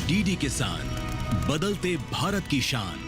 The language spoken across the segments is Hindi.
डीडी किसान, बदलते भारत की शान।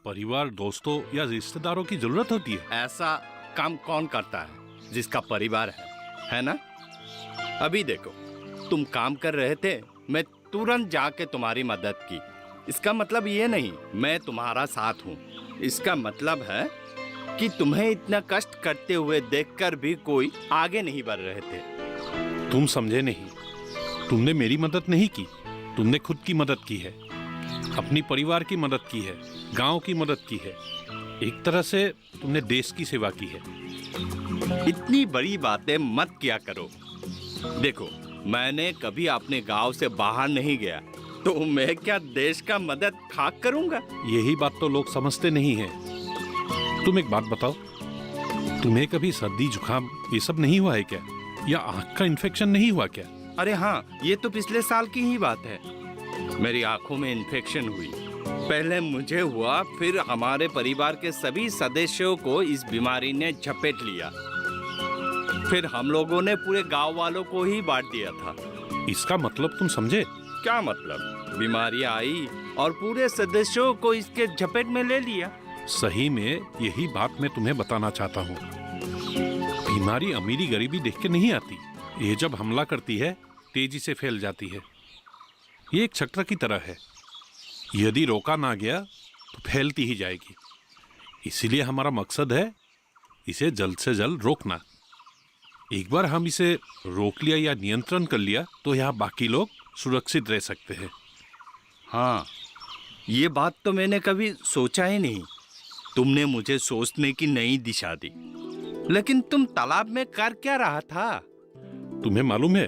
परिवार, दोस्तों या रिश्तेदारों की जरूरत होती है। ऐसा काम कौन करता है जिसका परिवार है ना? अभी देखो, तुम काम कर रहे थे, मैं तुरंत जाके तुम्हारी मदद की। इसका मतलब ये नहीं मैं तुम्हारा साथ हूँ। इसका मतलब है कि तुम्हें इतना कष्ट करते हुए देखकर भी कोई आगे नहीं बढ़ रहे थे। तुम समझे नहीं, तुमने मेरी मदद नहीं की, तुमने खुद की मदद की है, अपनी परिवार की मदद की है, गांव की मदद की है। एक तरह से तुमने देश की सेवा की है। इतनी बड़ी बातें मत किया करो। देखो, मैंने कभी अपने गांव से बाहर नहीं गया, तो मैं क्या देश का मदद खाक करूंगा? यही बात तो लोग समझते नहीं है। तुम एक बात बताओ, तुम्हें कभी सर्दी जुकाम ये सब नहीं हुआ है क्या? या आंख का इन्फेक्शन नहीं हुआ क्या? अरे हाँ, ये तो पिछले साल की ही बात है। मेरी आंखों में इन्फेक्शन हुई। पहले मुझे हुआ, फिर हमारे परिवार के सभी सदस्यों को इस बीमारी ने झपेट लिया। फिर हम लोगों ने पूरे गांव वालों को ही बांट दिया था। इसका मतलब तुम समझे? क्या मतलब? बीमारी आई और पूरे सदस्यों को इसके झपेट में ले लिया। सही में यही बात मैं तुम्हें बताना चाहता हूँ। बीमारी अमीरी गरीबी देख के नहीं आती। ये जब हमला करती है, तेजी से फैल जाती है। ये एक चक्र की तरह है। यदि रोका ना गया तो फैलती ही जाएगी। इसीलिए हमारा मकसद है इसे जल्द से जल्द रोकना। एक बार हम इसे रोक लिया या नियंत्रण कर लिया तो यहाँ बाकी लोग सुरक्षित रह सकते हैं। हाँ, ये बात तो मैंने कभी सोचा ही नहीं। तुमने मुझे सोचने की नई दिशा दी। लेकिन तुम तालाब में कर क्या रहा था? तुम्हें मालूम है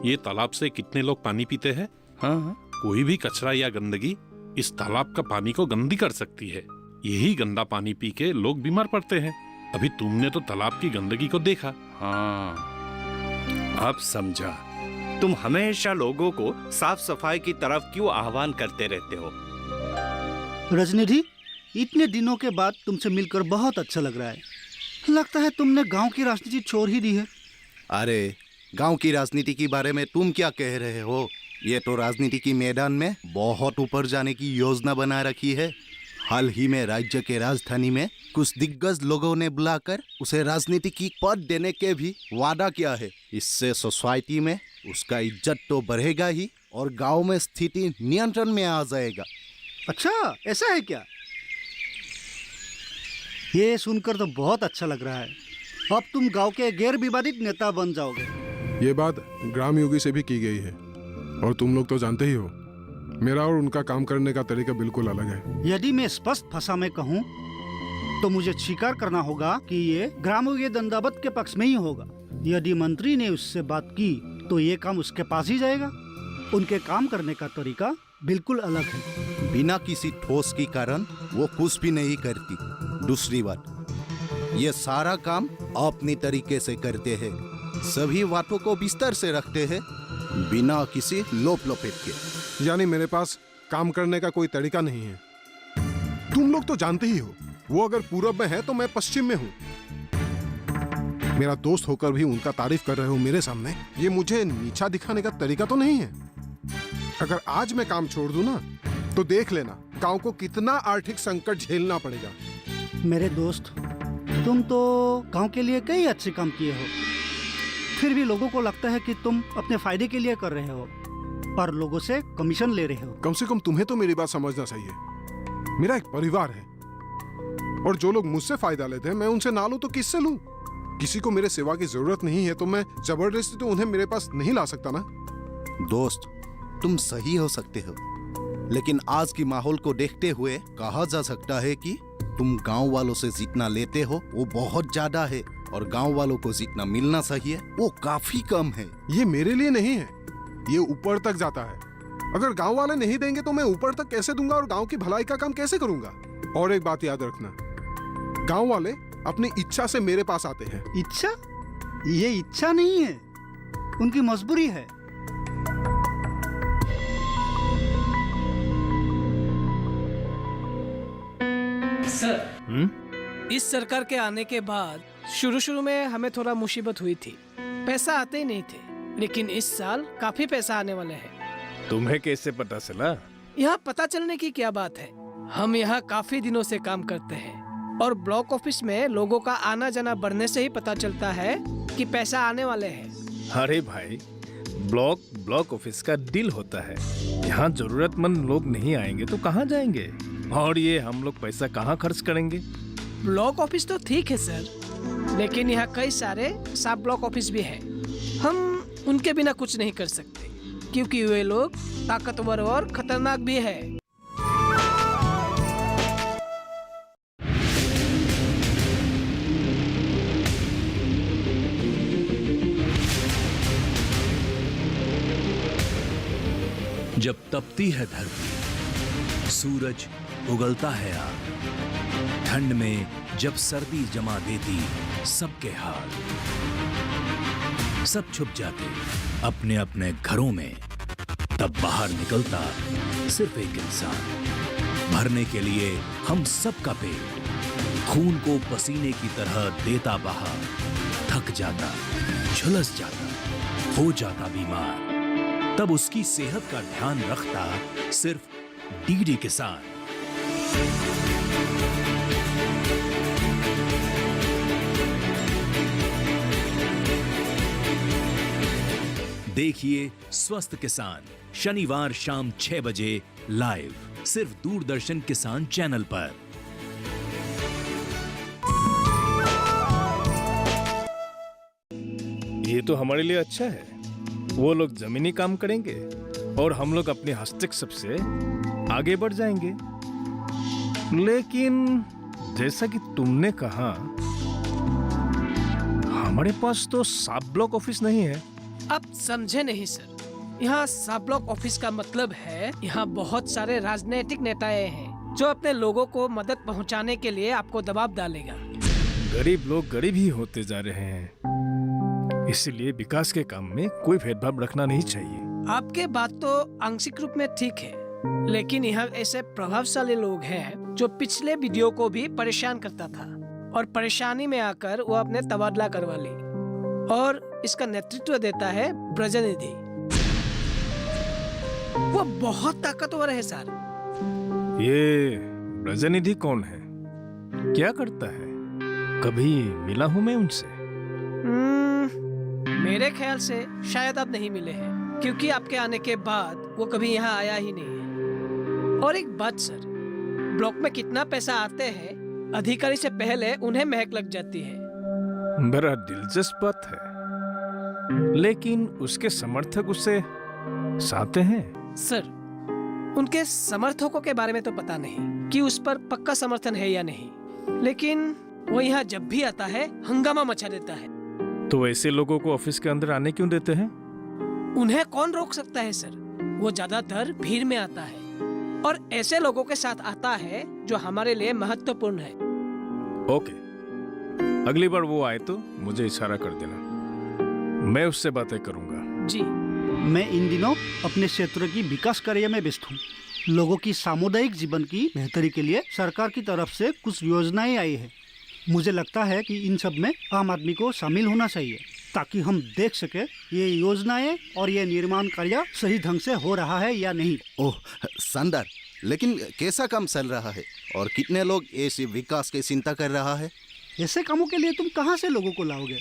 ये तालाब से कितने लोग पानी पीते हैं? हाँ। कोई भी कचरा या गंदगी इस तालाब का पानी को गंदी कर सकती है। यही गंदा पानी पी के लोग बीमार पड़ते हैं। अभी तुमने तो तालाब की गंदगी को देखा। हाँ, अब समझा। तुम हमेशा लोगों को साफ सफाई की तरफ क्यों आह्वान करते रहते हो? रजनिधि, इतने दिनों के बाद तुमसे मिलकर बहुत अच्छा लग रहा है। लगता है तुमने गांव की राजनीति छोड़ ही दी है। अरे, गांव की राजनीति के बारे में तुम क्या कह रहे हो? ये तो राजनीति की मैदान में बहुत ऊपर जाने की योजना बना रखी है। हाल ही में राज्य के राजधानी में कुछ दिग्गज लोगों ने बुलाकर उसे राजनीति की पद देने के भी वादा किया है। इससे सोसाइटी में उसका इज्जत तो बढ़ेगा ही और गांव में स्थिति नियंत्रण में आ जाएगा। अच्छा, ऐसा है क्या? ये सुनकर तो बहुत अच्छा लग रहा है। अब तुम गांव के गैर विवादित नेता बन जाओगे। ये बात ग्राम योगी से भी की गई है और तुम लोग तो जानते ही हो, मेरा और उनका काम करने का तरीका बिल्कुल अलग है। यदि मैं स्पष्ट भाषा में कहूँ तो मुझे स्वीकार करना होगा कि ये ग्राम योगी दंडावत के पक्ष में ही होगा। यदि मंत्री ने उससे बात की तो ये काम उसके पास ही जाएगा। उनके काम करने का तरीका बिल्कुल अलग है। बिना किसी ठोस के कारण वो कुछ भी नहीं करती। दूसरी बात, ये सारा काम अपने तरीके से करते हैं, सभी बातों को बिस्तर से रखते हैं बिना किसी लोप लपेट के। यानी मेरे पास काम करने का कोई तरीका नहीं है। तुम लोग तो जानते ही हो, वो अगर पूरब में है तो मैं पश्चिम में हूं। मेरा दोस्त होकर भी उनका तारीफ कर रहे हो मेरे सामने, ये मुझे नीचा दिखाने का तरीका तो नहीं है। अगर आज मैं काम छोड़ दूं ना, तो देख लेना गांव को कितना आर्थिक संकट झेलना पड़ेगा। मेरे दोस्त, तुम तो गांव के लिए कई अच्छे काम किए हो, फिर भी लोगों को लगता है कि तुम अपने फायदे के लिए कर रहे हो और लोगों से कमीशन ले रहे हो। कम से कम तुम्हें तो मेरी बात समझना चाहिए। मेरा एक परिवार है और जो लोग मुझसे फायदा लेते हैं मैं उनसे ना लूं तो किससे लूं? किसी को मेरे सेवा की जरूरत नहीं है तो मैं जबरदस्ती तो उन्हें मेरे पास नहीं ला सकता ना। दोस्त, तुम सही हो सकते हो, लेकिन आज की माहौल को देखते हुए कहा जा सकता है कि तुम गांव वालों से जितना लेते हो वो बहुत ज्यादा है और गांव वालों को जितना मिलना चाहिए वो काफी कम है। ये मेरे लिए नहीं है, ये ऊपर तक जाता है। अगर गांव वाले नहीं देंगे तो मैं ऊपर तक कैसे दूंगा और गांव की भलाई का काम कैसे करूंगा? और एक बात याद रखना, गांव वाले अपनी इच्छा से मेरे पास आते हैं। इच्छा? ये इच्छा नहीं है, उनकी मजबूरी है। सर, इस सरकार के आने के बाद शुरू में हमें थोड़ा मुसीबत हुई थी, पैसा आते ही नहीं थे, लेकिन इस साल काफी पैसा आने वाले हैं। तुम्हें कैसे पता चला? यहाँ पता चलने की क्या बात है, हम यहाँ काफी दिनों से काम करते हैं और ब्लॉक ऑफिस में लोगों का आना जाना बढ़ने से ही पता चलता है कि पैसा आने वाले हैं। अरे भाई, ब्लॉक ऑफिस का डील होता है, यहाँ जरूरतमंद लोग नहीं आएंगे तो कहाँ जाएंगे? और ये हम लोग पैसा कहाँ खर्च करेंगे? ब्लॉक ऑफिस तो ठीक है सर, लेकिन यहाँ कई सारे सब ब्लॉक ऑफिस भी हैं। हम उनके बिना कुछ नहीं कर सकते क्योंकि वे लोग ताकतवर और खतरनाक भी है। जब तपती है धरती, सूरज उगलता है आग, ठंड में जब सर्दी जमा देती सबके हाल, सब छुप जाते अपने अपने घरों में, तब बाहर निकलता सिर्फ एक इंसान, भरने के लिए हम सबका पेट, खून को पसीने की तरह देता बहा, थक जाता, झुलस जाता, हो जाता बीमार, तब उसकी सेहत का ध्यान रखता सिर्फ डीडी किसान। देखिए स्वस्थ किसान शनिवार शाम 6 बजे लाइव, सिर्फ दूरदर्शन किसान चैनल पर। ये तो हमारे लिए अच्छा है, वो लोग जमीनी काम करेंगे और हम लोग अपने हस्तक्षेप से आगे बढ़ जाएंगे। लेकिन जैसा कि तुमने कहा, हमारे पास तो सब ब्लॉक ऑफिस नहीं है। आप समझे नहीं सर, यहाँ सब ब्लॉक ऑफिस का मतलब है यहाँ बहुत सारे राजनीतिक नेताएं हैं जो अपने लोगों को मदद पहुँचाने के लिए आपको दबाव डालेगा। गरीब लोग गरीब ही होते जा रहे हैं, इसलिए विकास के काम में कोई भेदभाव रखना नहीं चाहिए। आपके बात तो आंशिक रूप में ठीक है, लेकिन यहाँ ऐसे प्रभावशाली लोग हैं जो पिछले वीडियो को भी परेशान करता था और परेशानी में आकर वो अपने तबादला करवा ली, और इसका नेतृत्व देता है ब्रजनिधि। वो बहुत ताकतवर है सर। ये ब्रजनिधि कौन है, क्या करता है? कभी मिला हूँ मैं उनसे? मेरे ख्याल से शायद आप नहीं मिले हैं, क्योंकि आपके आने के बाद वो कभी यहाँ आया ही नहीं है। और एक बात सर, ब्लॉक में कितना पैसा आते हैं अधिकारी से पहले उन्हें महक लग जाती है। बड़ा दिलचस्प बात है, लेकिन उसके समर्थक उससे साथे हैं। सर, उनके समर्थकों के बारे में तो पता नहीं कि उस पर पक्का समर्थन है या नहीं, लेकिन वो यहाँ जब भी आता है हंगामा मचा देता है। तो ऐसे लोगों को ऑफिस के अंदर आने क्यों देते हैं? उन्हें कौन रोक सकता है सर, वो ज्यादातर भीड़ में आता है और ऐसे लोगों के साथ आता है जो हमारे लिए महत्वपूर्ण है। ओके, अगली बार वो आए तो मुझे इशारा कर देना, मैं उससे बातें करूंगा। जी। मैं इन दिनों अपने क्षेत्र की विकास कार्य में व्यस्त हूँ। लोगों की सामुदायिक जीवन की बेहतरी के लिए सरकार की तरफ से कुछ योजनाएं आई है। मुझे लगता है कि इन सब में आम आदमी को शामिल होना चाहिए ताकि हम देख सके ये योजनाएं और ये निर्माण कार्य सही ढंग से हो रहा है या नहीं। ओह शानदार, लेकिन कैसा काम चल रहा है और कितने लोग ऐसे विकास की चिंता कर रहा है? ऐसे कामों के लिए तुम कहाँ से लोगों को लाओगे?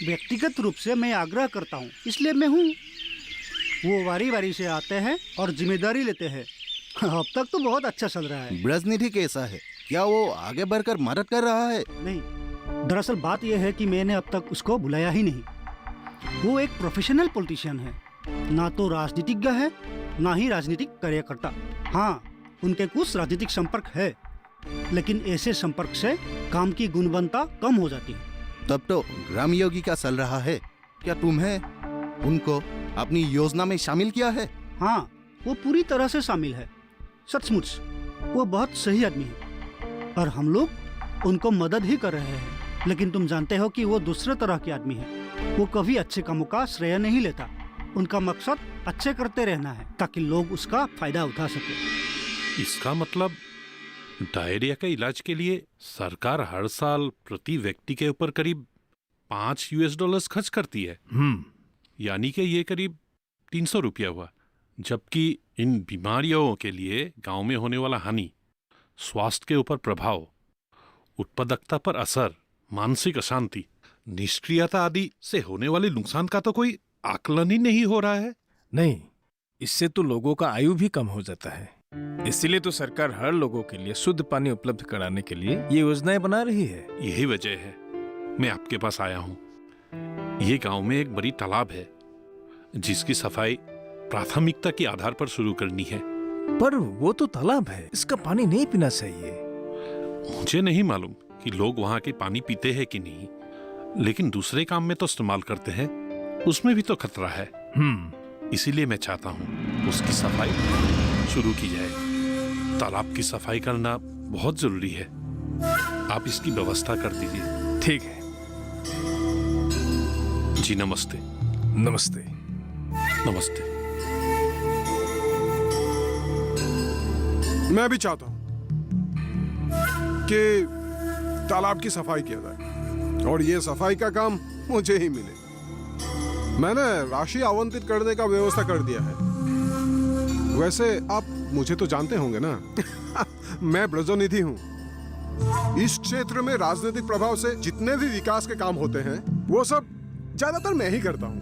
व्यक्तिगत रूप से मैं आग्रह करता हूँ, इसलिए मैं हूँ। वो बारी बारी से आते हैं और जिम्मेदारी लेते हैं। अब तक तो बहुत अच्छा चल रहा है। राजनीति कैसा है? क्या वो आगे बढ़कर मदद कर रहा है? नहीं, दरअसल बात यह है कि मैंने अब तक उसको बुलाया ही नहीं। वो एक प्रोफेशनल पॉलिटिशियन है, ना तो राजनीतिज्ञ है ना ही राजनीतिक कार्यकर्ता। हाँ, उनके कुछ राजनीतिक संपर्क है, लेकिन ऐसे संपर्क से काम की गुणवत्ता कम हो जाती है। तब तो ग्राम योगी का चल रहा है। क्या तुम्हें उनको अपनी योजना में शामिल किया है? हाँ, वो पूरी तरह से शामिल है। सचमुच वो बहुत सही आदमी है और हम लोग उनको मदद ही कर रहे हैं। लेकिन तुम जानते हो कि वो दूसरे तरह के आदमी है। वो कभी अच्छे कामों का श्रेय नहीं लेता। उनका मकसद अच्छे करते रहना है ताकि लोग उसका फायदा उठा सके। इसका मतलब डायरिया के इलाज के लिए सरकार हर साल प्रति व्यक्ति के ऊपर करीब $5 खर्च करती है। यानी कि ये करीब 300 रुपया हुआ। जबकि इन बीमारियों के लिए गांव में होने वाला हानि, स्वास्थ्य के ऊपर प्रभाव, उत्पादकता पर असर, मानसिक अशांति, निष्क्रियता आदि से होने वाले नुकसान का तो कोई आकलन ही नहीं हो रहा है। नहीं, इससे तो लोगों का आयु भी कम हो जाता है। इसीलिए तो सरकार हर लोगों के लिए शुद्ध पानी उपलब्ध कराने के लिए ये योजनाएं बना रही है। यही वजह है मैं आपके पास आया हूँ। ये गांव में एक बड़ी तालाब है जिसकी सफाई प्राथमिकता के आधार पर शुरू करनी है। पर वो तो तालाब है, इसका पानी नहीं पीना चाहिए। मुझे नहीं मालूम कि लोग वहां के पानी पीते हैं कि नहीं, लेकिन दूसरे काम में तो इस्तेमाल करते हैं। उसमें भी तो खतरा है। इसीलिए मैं चाहता हूँ उसकी सफाई शुरू की जाए। तालाब की सफाई करना बहुत जरूरी है। आप इसकी व्यवस्था कर दीजिए। ठीक है जी। नमस्ते। नमस्ते। नमस्ते। मैं भी चाहता हूं कि तालाब की सफाई किया जाए और ये सफाई का काम मुझे ही मिले। मैंने राशि आवंटित करने का व्यवस्था कर दिया है। वैसे आप मुझे तो जानते होंगे ना मैं ब्रजोनिधि हूँ। इस क्षेत्र में राजनीतिक प्रभाव से जितने भी विकास के काम होते हैं वो सब ज्यादातर मैं ही करता हूँ।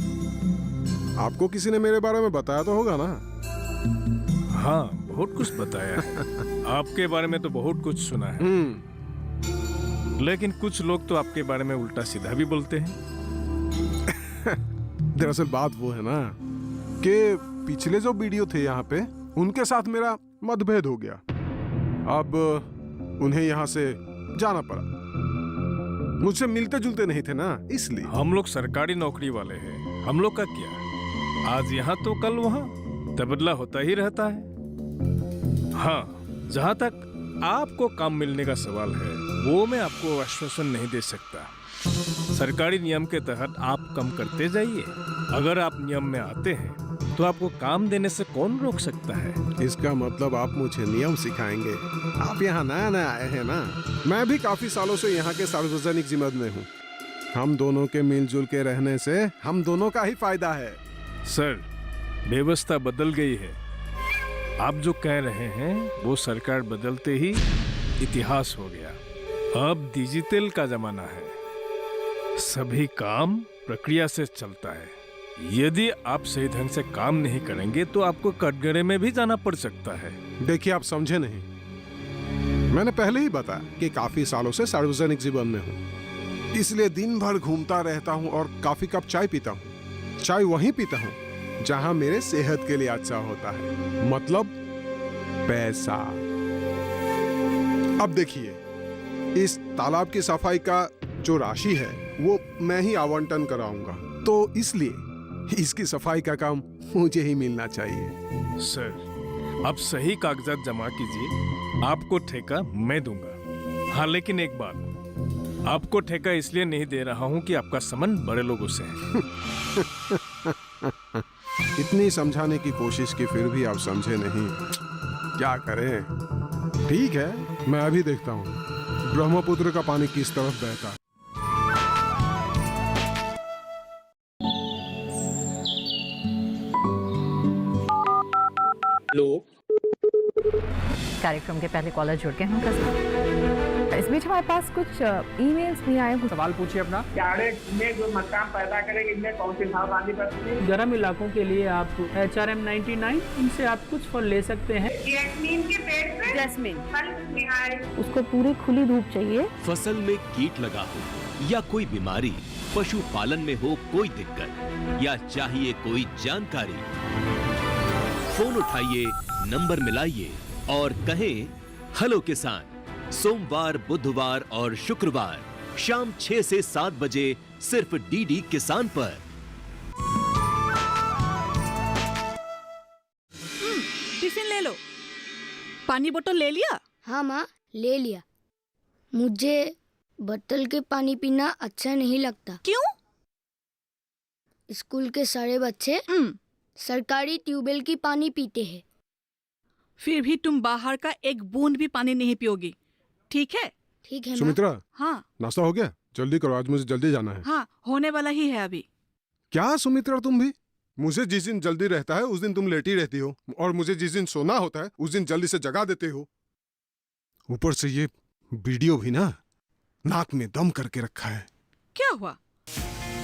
आपको किसी ने मेरे बारे में बताया तो होगा ना? हाँ, बहुत कुछ बताया है। आपके बारे में तो बहुत कुछ सुना है। लेकिन कुछ लोग तो आपके बारे में उल्टा सीधा भी बोलते हैं। दरअसल बात वो है ना कि पिछले जो वीडियो थे यहाँ पे उनके साथ मेरा मतभेद हो गया। अब उन्हें यहाँ से जाना पड़ा। मुझसे मिलते जुलते नहीं थे ना, इसलिए। हम लोग सरकारी नौकरी वाले हैं, हम लोग का क्या, आज यहाँ तो कल वहाँ तबादला होता ही रहता है। हाँ, जहाँ तक आपको काम मिलने का सवाल है वो मैं आपको आश्वासन नहीं दे सकता। सरकारी नियम के तहत आप कम करते जाइए। अगर आप नियम में आते हैं तो आपको काम देने से कौन रोक सकता है? इसका मतलब आप मुझे नियम सिखाएंगे। आप यहाँ नया नया आए हैं ना। मैं भी काफी सालों से यहाँ के सार्वजनिक जिम्मेदार में हूँ। हम दोनों के मिलजुल के रहने से हम दोनों का ही फायदा है। सर, व्यवस्था बदल गई है। आप जो कह रहे हैं वो सरकार बदलते ही इतिहास हो गया। अब डिजिटल का जमाना है, सभी काम प्रक्रिया से चलता है। यदि आप सही ढंग से काम नहीं करेंगे तो आपको कटघरे में भी जाना पड़ सकता है। देखिए, आप समझे नहीं। मैंने पहले ही बताया कि काफी सालों से सार्वजनिक जीवन में हूँ, इसलिए दिन भर घूमता रहता हूँ और काफी कप चाय पीता हूँ। चाय वहीं पीता हूँ जहां मेरे सेहत के लिए अच्छा होता है, मतलब पैसा। अब देखिए, इस तालाब की सफाई का जो राशि है वो मैं ही आवंटन कराऊंगा, तो इसलिए इसकी सफाई का काम मुझे ही मिलना चाहिए। सर, अब सही कागजात जमा कीजिए, आपको ठेका मैं दूंगा। हाँ, लेकिन एक बात, आपको ठेका इसलिए नहीं दे रहा हूं कि आपका संबंध बड़े लोगों से है। इतनी समझाने की कोशिश की फिर भी आप समझे नहीं। क्या करें? ठीक है, मैं अभी देखता हूँ ब्रह्मपुत्र का पानी किस तरफ बहता है। कार्यक्रम के पहले कॉलर जुड़ गए होंगे। इस बीच हमारे पास कुछ ईमेल्स भी आए हैं। सवाल पूछिए अपना। कैडेट में जो मकान पैदा करेंगे इनमें कौन सी सावधानी बरतनी है? गर्म इलाकों के लिए आप HRM 99 इनसे आप कुछ फल ले सकते हैं। जैस्मीन के पेड़ पे जैस्मिन, फल निहाय। उसको पूरी खुली धूप चाहिए। फसल में कीट लगा हो या कोई बीमारी, पशुपालन में हो कोई दिक्कत या चाहिए कोई जानकारी, फोन उठाइए, नंबर मिलाइए और कहें हेलो किसान। सोमवार, बुधवार और शुक्रवार शाम 6 से 7 बजे सिर्फ डीडी किसान पर। टिफिन ले लो। पानी बोतल ले लिया? हाँ माँ, ले लिया। मुझे बोतल के पानी पीना अच्छा नहीं लगता। क्यों? स्कूल के सारे बच्चे सरकारी ट्यूबवेल की पानी पीते हैं। फिर भी तुम बाहर का एक बूंद भी पानी नहीं पियोगी, ठीक है? ठीक है माँ। सुमित्रा, हाँ नाश्ता हो गया? जल्दी करो, आज मुझे जल्दी जाना है। हाँ, होने वाला ही है अभी। क्या सुमित्रा, तुम भी? मुझे जिस दिन जल्दी रहता है उस दिन तुम लेटी रहती हो, और मुझे जिस दिन सोना होता है उस दिन जल्दी से जगा देते हो। ऊपर से ये वीडियो भी ना नाक में दम करके रखा है। क्या हुआ?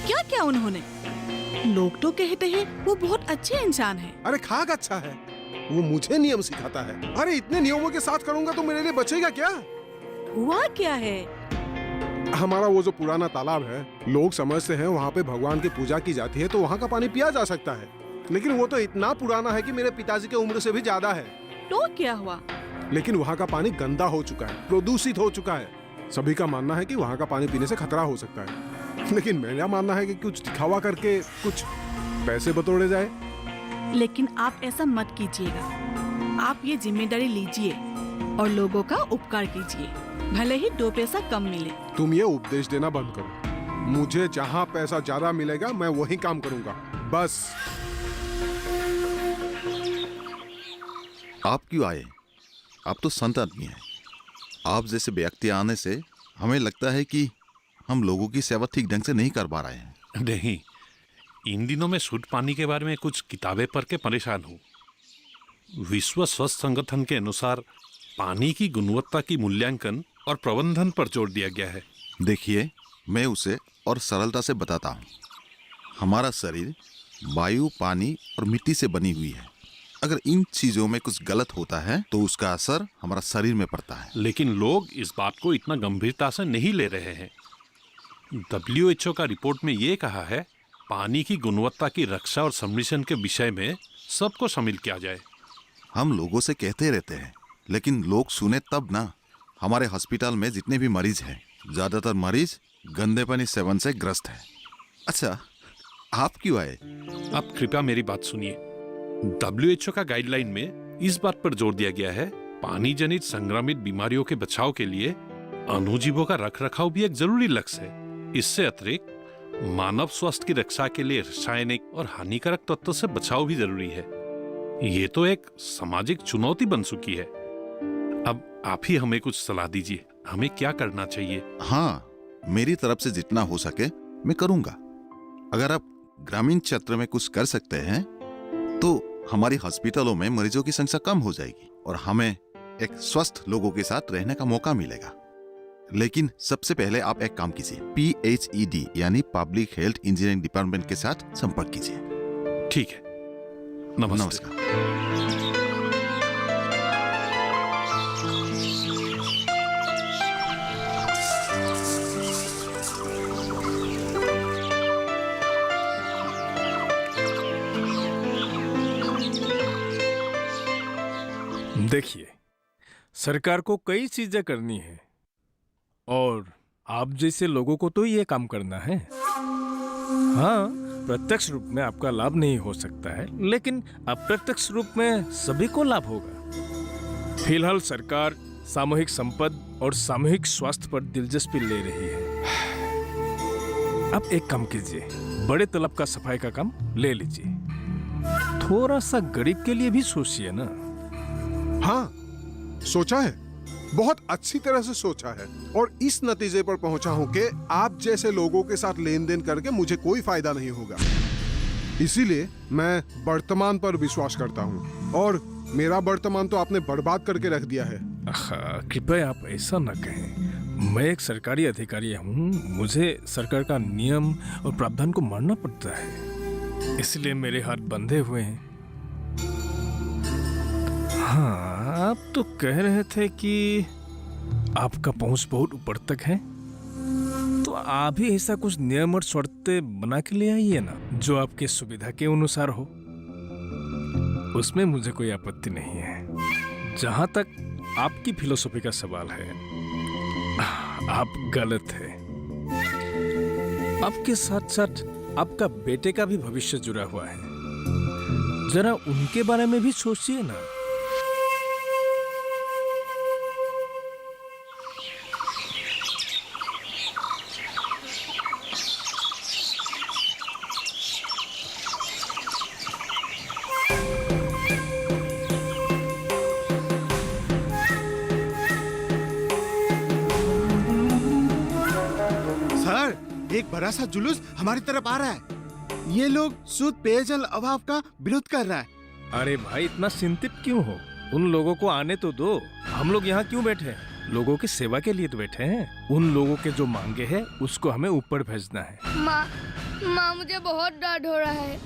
क्या क्या उन्होंने? लोग तो कहते हैं वो बहुत अच्छे इंसान है। अरे खाक अच्छा है, वो मुझे नियम सिखाता है। अरे इतने नियमों के साथ करूंगा तो मेरे लिए बचेगा क्या? हुआ क्या है? हमारा वो जो पुराना तालाब है, लोग समझते हैं वहाँ पे भगवान की पूजा की जाती है तो वहाँ का पानी पिया जा सकता है, लेकिन वो तो इतना पुराना है कि मेरे पिताजी की उम्र से भी ज्यादा है। तो क्या हुआ? लेकिन वहाँ का पानी गंदा हो चुका है, प्रदूषित हो चुका है। सभी का मानना है कि वहाँ का पानी पीने से खतरा हो सकता है, लेकिन मेरा मानना है कि कुछ दिखावा करके कुछ पैसे बटोरे जाए। लेकिन आप ऐसा मत कीजिएगा। आप ये जिम्मेदारी लीजिए और लोगों का उपकार कीजिए, भले ही 2 पैसा कम मिले। तुम ये उपदेश देना बंद करो। मुझे जहाँ पैसा ज्यादा मिलेगा मैं वही काम करूंगा, बस। आप क्यों आए? आप तो संत आदमी हैं। आप जैसे व्यक्ति आने से हमें लगता है कि हम लोगों की सेवा ठीक ढंग से नहीं कर पा रहे हैं। नहीं, इन दिनों में शुद्ध पानी के बारे में कुछ किताबें पढ़ के परेशान हूँ। विश्व स्वास्थ्य संगठन के अनुसार पानी की गुणवत्ता की मूल्यांकन और प्रबंधन पर जोर दिया गया है। देखिए, मैं उसे और सरलता से बताता हूँ। हमारा शरीर वायु, पानी और मिट्टी से बनी हुई है। अगर इन चीजों में कुछ गलत होता है तो उसका असर हमारा शरीर में पड़ता है। लेकिन लोग इस बात को इतना गंभीरता से नहीं ले रहे हैं। WHO का रिपोर्ट में ये कहा है, पानी की गुणवत्ता की रक्षा और संरक्षण के विषय में सबको शामिल किया जाए। हम लोगों से कहते रहते हैं, लेकिन लोग सुने तब ना। हमारे हॉस्पिटल में जितने भी मरीज हैं, ज्यादातर मरीज गंदे पानी सेवन से ग्रस्त है। अच्छा, आप क्यों आए? आप कृपया मेरी बात सुनिए। WHO का गाइडलाइन में इस बात पर जोर दिया गया है, पानी जनित संक्रामित बीमारियों के बचाव के लिए अणुजीवों का रखरखाव भी एक जरूरी लक्ष्य है। इससे अतिरिक्त मानव स्वास्थ्य की रक्षा के लिए रासायनिक और हानिकारक तत्वों से बचाव भी जरूरी है। ये तो एक सामाजिक चुनौती बन चुकी है। अब आप ही हमें कुछ सलाह दीजिए, हमें क्या करना चाहिए? हाँ, मेरी तरफ से जितना हो सके मैं करूंगा। अगर आप ग्रामीण क्षेत्र में कुछ कर सकते हैं तो हमारी हॉस्पिटलों में मरीजों की संख्या कम हो जाएगी और हमें एक स्वस्थ लोगों के साथ रहने का मौका मिलेगा। लेकिन सबसे पहले आप एक काम कीजिए, PHED यानी पब्लिक हेल्थ इंजीनियरिंग डिपार्टमेंट के साथ संपर्क कीजिए। ठीक है, नमस्ते। नमस्कार। देखिए, सरकार को कई चीजें करनी है और आप जैसे लोगों को तो ये काम करना है। हाँ, प्रत्यक्ष रूप में आपका लाभ नहीं हो सकता है, लेकिन अप्रत्यक्ष रूप में सभी को लाभ होगा। फिलहाल सरकार सामूहिक संपद और सामूहिक स्वास्थ्य पर दिलचस्पी ले रही है। आप एक काम कीजिए, बड़े तालाब का सफाई का काम ले लीजिए। थोड़ा सा गरीब के लिए भी सोचिए ना। हाँ, सोचा है, बहुत अच्छी तरह से सोचा है, और इस नतीजे पर पहुंचा हूं कि आप जैसे लोगों के साथ लेन देन करके मुझे कोई फायदा नहीं होगा। इसीलिए मैं वर्तमान पर विश्वास करता हूं, और मेरा वर्तमान तो आपने बर्बाद करके रख दिया है। कृपया आप ऐसा न कहें। मैं एक सरकारी अधिकारी हूँ, मुझे सरकार का नियम और प्रावधान को मानना पड़ता है, इसलिए मेरे हाथ बंधे हुए हैं। हाँ, आप तो कह रहे थे कि आपका पहुंच बहुत ऊपर तक है, तो आप ही ऐसा कुछ नियम और शर्तें बना के ले आइए ना, जो आपके सुविधा के अनुसार हो। उसमें मुझे कोई आपत्ति नहीं है। जहां तक आपकी फिलोसॉफी का सवाल है, आप गलत है। आपके साथ साथ आपका बेटे का भी भविष्य जुड़ा हुआ है, जरा उनके बारे में भी सोचिए ना। एक बड़ा सा जुलूस हमारी तरफ आ रहा है। ये लोग शुद्ध पेयजल अभाव का विरोध कर रहा है। अरे भाई, इतना चिंतित क्यों हो? उन लोगों को आने तो दो। हम लोग यहाँ क्यों बैठे हैं? लोगों की सेवा के लिए तो बैठे हैं। उन लोगों के जो मांगे हैं उसको हमें ऊपर भेजना है। माँ मुझे बहुत दर्द हो रहा है।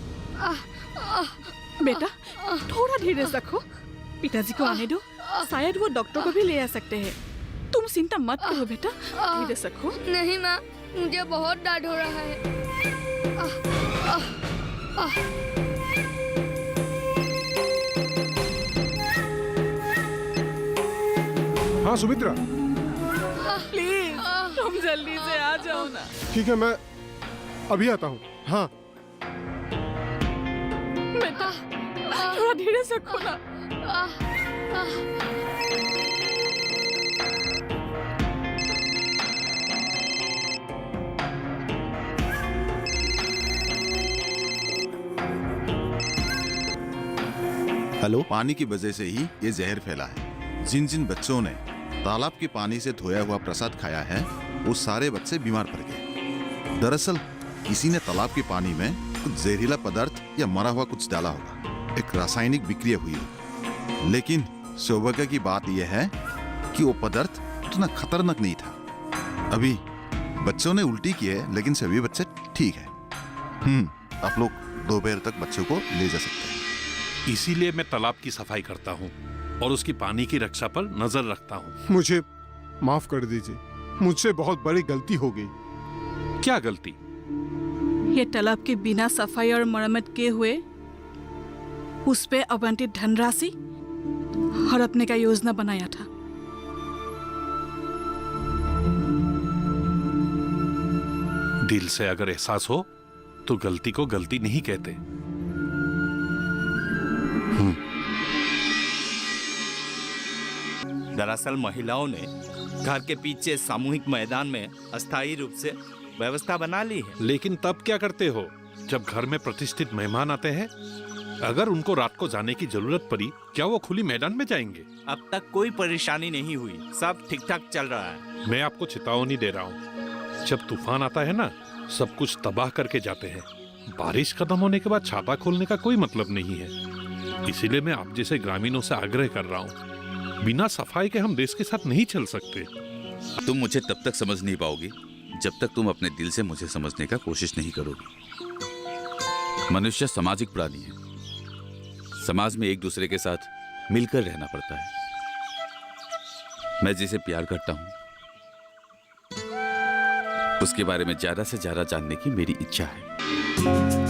बेटा थोड़ा धीरे रखो, पिताजी को आने दो, शायद वो डॉक्टर को भी ले आ सकते हैं। तुम चिंता मत करो बेटा, धीरे रखो। नहीं माँ, मुझे बहुत दर्द हो रहा है। हाँ सुमित्रा, प्लीज तुम जल्दी से आ जाओ ना। ठीक है, मैं अभी आता हूँ। हाँ बेटा थोड़ा धीरे से रखो ना। हेलो। पानी की वजह से ही ये जहर फैला है। जिन जिन बच्चों ने तालाब के पानी से धोया हुआ प्रसाद खाया है, वो सारे बच्चे बीमार पड़ गए। दरअसल किसी ने तालाब के पानी में कुछ जहरीला पदार्थ या मरा हुआ कुछ डाला होगा, एक रासायनिक विक्रिया हुई हो। लेकिन सौभाग्य की बात यह है कि वो पदार्थ उतना खतरनाक नहीं था। अभी बच्चों ने उल्टी की है, लेकिन सभी बच्चे ठीक है। आप लोग दोपहर तक बच्चों को ले जा सकते हैं। इसीलिए मैं तालाब की सफाई करता हूँ और उसकी पानी की रक्षा पर नजर रखता हूँ। मुझे माफ कर दीजिए, मुझसे बहुत बड़ी गलती हो गई। क्या गलती? ये तालाब के बिना सफाई और मरम्मत किए हुए उस पे आवंटित धनराशि हड़पने का योजना बनाया था। दिल से अगर एहसास हो तो गलती को गलती नहीं कहते। दरअसल महिलाओं ने घर के पीछे सामूहिक मैदान में अस्थायी रूप से व्यवस्था बना ली है। लेकिन तब क्या करते हो जब घर में प्रतिष्ठित मेहमान आते हैं? अगर उनको रात को जाने की जरूरत पड़ी, क्या वो खुली मैदान में जाएंगे? अब तक कोई परेशानी नहीं हुई, सब ठीक ठाक चल रहा है। मैं आपको चेतावनी दे रहा हूँ, जब तूफान आता है ना, सब कुछ तबाह करके जाते हैं। बारिश खत्म होने के बाद छाता खोलने का कोई मतलब नहीं है। इसीलिए मैं आप जैसे ग्रामीणों से आग्रह कर रहा हूँ, बिना सफाई के हम देश के साथ नहीं चल सकते। तुम मुझे तब तक समझ नहीं पाओगी जब तक तुम अपने दिल से मुझे समझने का कोशिश नहीं करोगी। मनुष्य सामाजिक प्राणी है। समाज में एक दूसरे के साथ मिलकर रहना पड़ता है। मैं जिसे प्यार करता हूं, उसके बारे में ज्यादा से ज्यादा जानने की मेरी इच्छा है।